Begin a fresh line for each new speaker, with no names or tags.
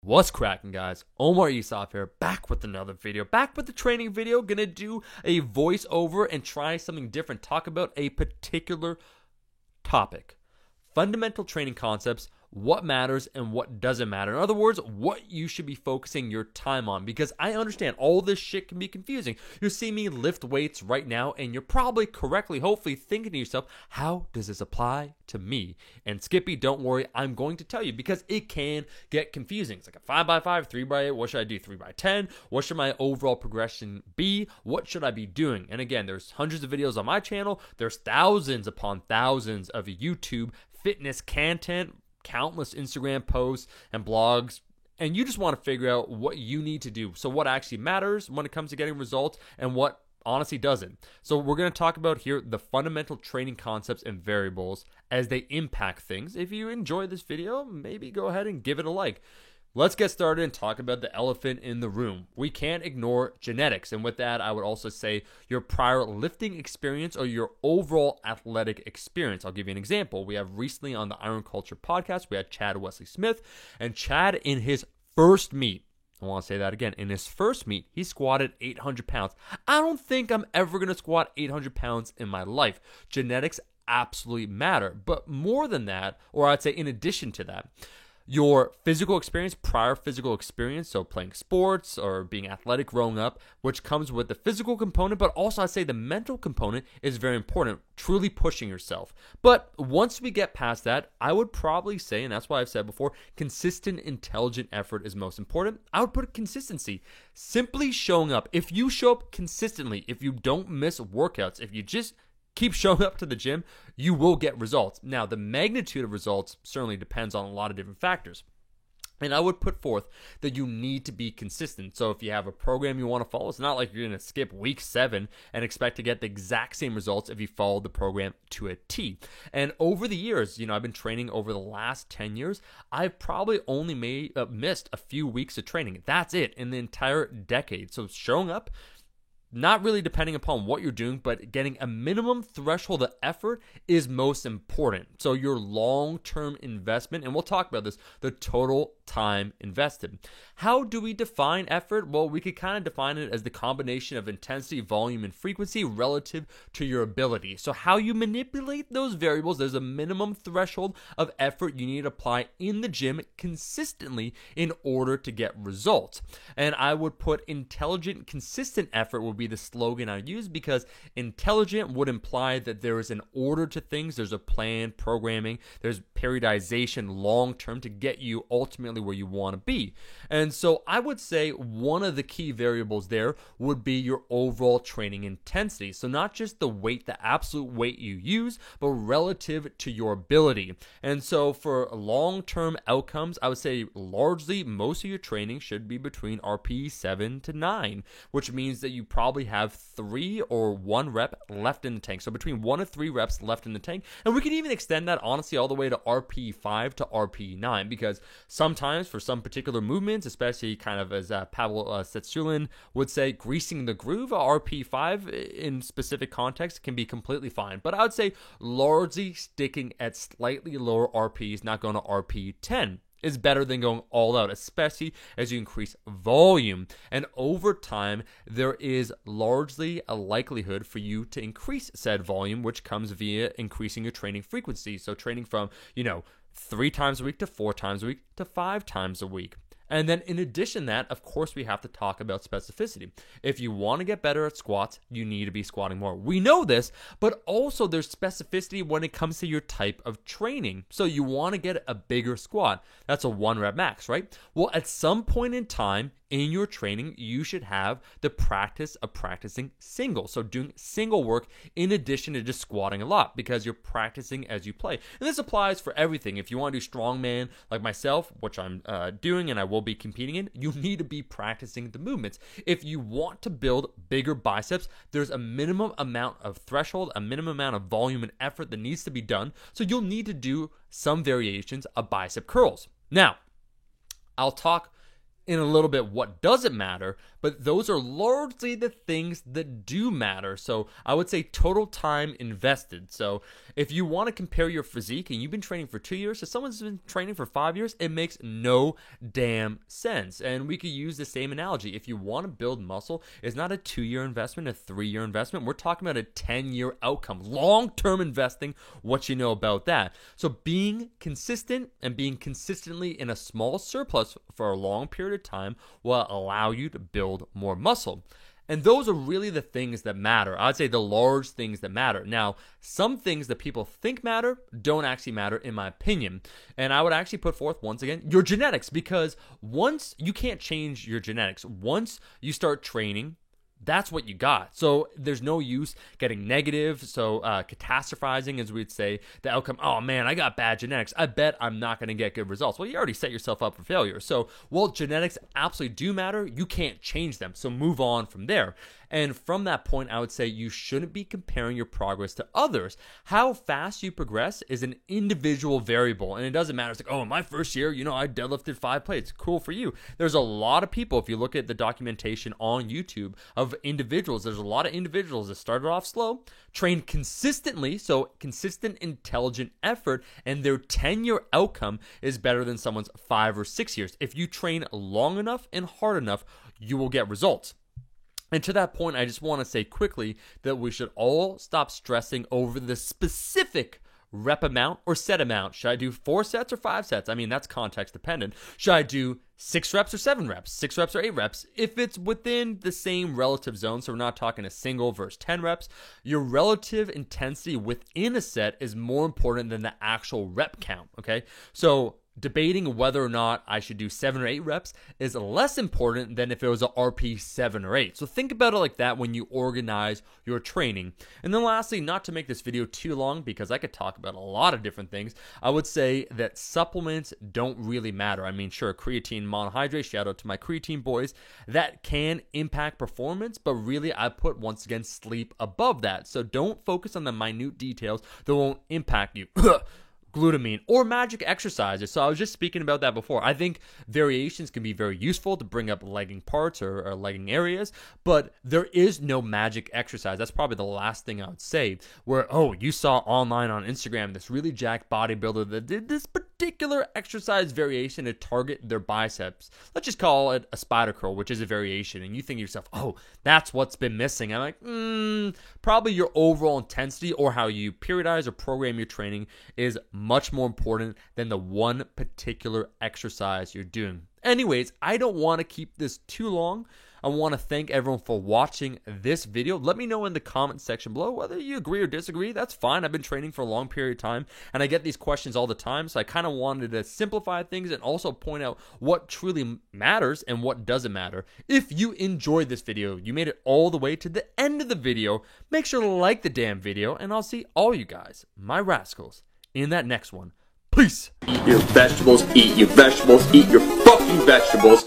What's cracking, guys? Omar Isaf here, back with another video, back with the training video. Gonna do a voiceover and try something different, talk about a particular topic. Fundamental training concepts, what matters and what doesn't matter. In other words, what you should be focusing your time on, because I understand all this shit can be confusing. You see me lift weights right now and you're probably correctly, hopefully thinking to yourself, how does this apply to me? And Skippy, don't worry, I'm going to tell you because it can get confusing. It's like a 5x5, 3x8, what should I do? 3x10? What should my overall progression be? What should I be doing? And again, there's hundreds of videos on my channel. There's thousands upon thousands of YouTube fitness content, countless Instagram posts and blogs, and you just want to figure out what you need to do. So what actually matters when it comes to getting results and what honestly doesn't. So we're going to talk about here the fundamental training concepts and variables as they impact things. If you enjoy this video, maybe go ahead and give it a like. Let's get started and talk about the elephant in the room. We can't ignore genetics. And with that, I would also say your prior lifting experience or your overall athletic experience. I'll give you an example. We have recently on the Iron Culture podcast, we had Chad Wesley Smith. And Chad, in his first meet, I want to say that again, in his first meet, he squatted 800 pounds. I don't think I'm ever going to squat 800 pounds in my life. Genetics absolutely matter. But more than that, or I'd say in addition to that, your physical experience, prior physical experience, so playing sports or being athletic growing up, which comes with the physical component, but also I'd say the mental component is very important, truly pushing yourself. But once we get past that, I would probably say, and that's why I've said before, consistent, intelligent effort is most important. I would put consistency. Simply showing up. If you show up consistently, if you don't miss workouts, if you just keep showing up to the gym, you will get results. Now, the magnitude of results certainly depends on a lot of different factors. And I would put forth that you need to be consistent. So if you have a program you want to follow, it's not like you're going to skip week 7 and expect to get the exact same results if you follow the program to a T. And over the years, I've been training over the last 10 years. I've probably only missed a few weeks of training. That's it in the entire decade. So showing up, not really depending upon what you're doing, but getting a minimum threshold of effort is most important. So your long-term investment, and we'll talk about this, the total time invested. How do we define effort? Well, we could kind of define it as the combination of intensity, volume, and frequency relative to your ability. So how you manipulate those variables, there's a minimum threshold of effort you need to apply in the gym consistently in order to get results. And I would put intelligent, consistent effort will be the slogan I use, because intelligent would imply that there is an order to things, there's a plan, programming, there's periodization long term to get you ultimately where you want to be. And so I would say one of the key variables there would be your overall training intensity. So not just the weight, the absolute weight you use, but relative to your ability. And so for long-term outcomes, I would say largely most of your training should be between RPE 7 to 9, which means that you probably have 3 or 1 rep left in the tank. So between 1 and 3 reps left in the tank. And we can even extend that honestly all the way to RPE 5 to RPE 9, because sometimes for some particular movements, especially kind of as Pavel Tsatsouline would say, greasing the groove, RPE 5 in specific context can be completely fine. But I would say largely sticking at slightly lower RPEs, not going to RPE 10. Is better than going all out, especially as you increase volume. And over time, there is largely a likelihood for you to increase said volume, which comes via increasing your training frequency. So training from, 3 times a week to 4 times a week to 5 times a week. And then in addition to that, of course, we have to talk about specificity. If you want to get better at squats, you need to be squatting more. We know this, but also there's specificity when it comes to your type of training. So you want to get a bigger squat. That's a 1 rep max, right? Well, at some point in time, in your training, you should have the practice of practicing single. So doing single work in addition to just squatting a lot, because you're practicing as you play. And this applies for everything. If you want to do strongman like myself, which I'm doing and I will be competing in, you need to be practicing the movements. If you want to build bigger biceps, there's a minimum amount of threshold, a minimum amount of volume and effort that needs to be done. So you'll need to do some variations of bicep curls. Now, I'll talk in a little bit what doesn't matter, but those are largely the things that do matter. So I would say total time invested. So if you want to compare your physique and you've been training for 2 years to someone's been training for 5 years, it makes no damn sense. And we could use the same analogy. If you want to build muscle, it's not a 2-year investment, a 3-year investment. We're talking about a 10-year outcome, long-term investing, what you know about that. So being consistent and being consistently in a small surplus for a long period of time will allow you to build more muscle. And those are really the things that matter. I'd say the large things that matter. Now, some things that people think matter don't actually matter, in my opinion. And I would actually put forth, once again, your genetics, because once you can't change your genetics, once you start training, that's what you got. So there's no use getting negative. So catastrophizing, as we'd say, the outcome, oh man, I got bad genetics, I bet I'm not going to get good results. Well, you already set yourself up for failure. So while genetics absolutely do matter, you can't change them. So move on from there. And from that point, I would say you shouldn't be comparing your progress to others. How fast you progress is an individual variable. And it doesn't matter. It's like, oh, in my first year, I deadlifted 5 plates. Cool for you. There's a lot of people, if you look at the documentation on YouTube of individuals, there's a lot of individuals that started off slow, trained consistently, so consistent, intelligent effort, and their 10-year outcome is better than someone's 5 or 6 years. If you train long enough and hard enough, you will get results. And to that point, I just want to say quickly that we should all stop stressing over the specific rep amount or set amount. Should I do 4 sets or 5 sets? I mean, that's context dependent. Should I do 6 reps or 7 reps, 6 reps or 8 reps? If it's within the same relative zone, so we're not talking a single versus 10 reps, your relative intensity within a set is more important than the actual rep count, okay? So debating whether or not I should do 7 or 8 reps is less important than if it was a RP 7 or 8. So think about it like that when you organize your training. And then lastly, not to make this video too long because I could talk about a lot of different things, I would say that supplements don't really matter. I mean, sure, creatine monohydrate, shout out to my creatine boys, that can impact performance, but really I put, once again, sleep above that. So don't focus on the minute details that won't impact you. Glutamine or magic exercises. So I was just speaking about that before. I think variations can be very useful to bring up lagging parts or lagging areas, but there is no magic exercise. That's probably the last thing I would say, where, oh, you saw online on Instagram this really jacked bodybuilder that did this particular exercise variation to target their biceps. Let's just call it a spider curl, which is a variation, and you think to yourself, oh, that's what's been missing. I'm like, probably your overall intensity or how you periodize or program your training is much more important than the one particular exercise you're doing. Anyways, I don't want to keep this too long. I want to thank everyone for watching this video. Let me know in the comment section below whether you agree or disagree. That's fine. I've been training for a long period of time, and I get these questions all the time, so I kind of wanted to simplify things and also point out what truly matters and what doesn't matter. If you enjoyed this video, you made it all the way to the end of the video, make sure to like the damn video, and I'll see all you guys, my rascals, in that next one. Peace.
Eat your vegetables, eat your vegetables, eat your fucking vegetables.